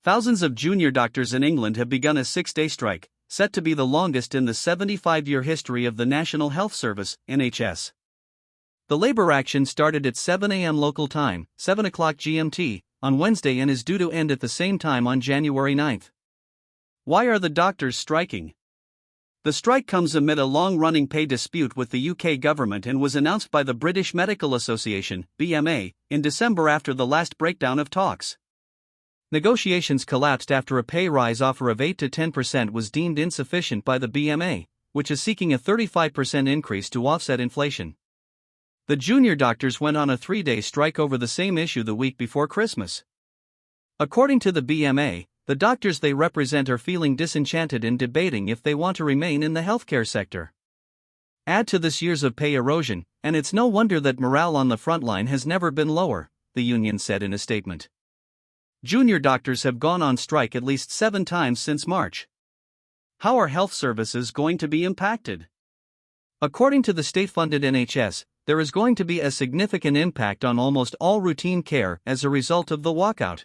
Thousands of junior doctors in England have begun a 6-day strike, set to be the longest in the 75-year history of the National Health Service, NHS. The labour action started at 7 a.m. local time, 7 o'clock GMT, on Wednesday and is due to end at the same time on January 9. Why are the doctors striking? The strike comes amid a long-running pay dispute with the UK government and was announced by the British Medical Association, BMA, in December after the last breakdown of talks. Negotiations collapsed after a pay rise offer of 8 to 10% was deemed insufficient by the BMA, which is seeking a 35% increase to offset inflation. The junior doctors went on a 3-day strike over the same issue the week before Christmas. According to the BMA, the doctors they represent are feeling disenchanted and debating if they want to remain in the healthcare sector. Add to this years of pay erosion, and it's no wonder that morale on the frontline has never been lower, the union said in a statement. Junior doctors have gone on strike at least 7 times since March. How are health services going to be impacted? According to the state-funded NHS, there is going to be a significant impact on almost all routine care as a result of the walkout.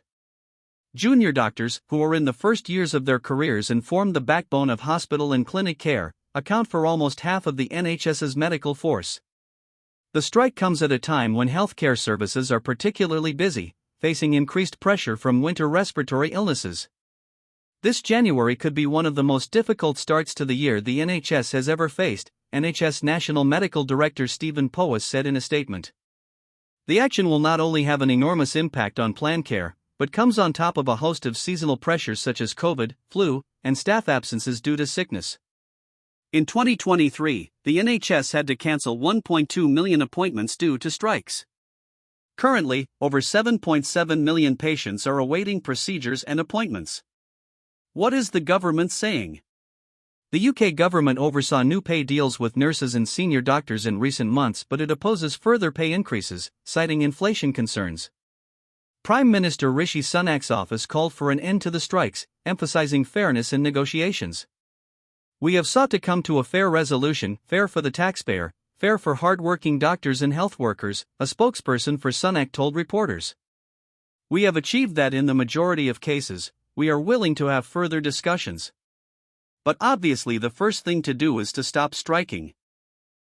Junior doctors, who are in the first years of their careers and form the backbone of hospital and clinic care, account for almost half of the NHS's medical force. The strike comes at a time when healthcare services are particularly busy, facing increased pressure from winter respiratory illnesses. This January could be one of the most difficult starts to the year the NHS has ever faced, NHS National Medical Director Stephen Powis said in a statement. The action will not only have an enormous impact on planned care, but comes on top of a host of seasonal pressures such as COVID, flu, and staff absences due to sickness. In 2023, the NHS had to cancel 1.2 million appointments due to strikes. Currently, over 7.7 million patients are awaiting procedures and appointments. What is the government saying? The UK government oversaw new pay deals with nurses and senior doctors in recent months, but it opposes further pay increases, citing inflation concerns. Prime Minister Rishi Sunak's office called for an end to the strikes, emphasizing fairness in negotiations. We have sought to come to a fair resolution, fair for the taxpayer, fair for hard-working doctors and health workers, a spokesperson for Sunak told reporters. We have achieved that in the majority of cases. We are willing to have further discussions. But obviously the first thing to do is to stop striking.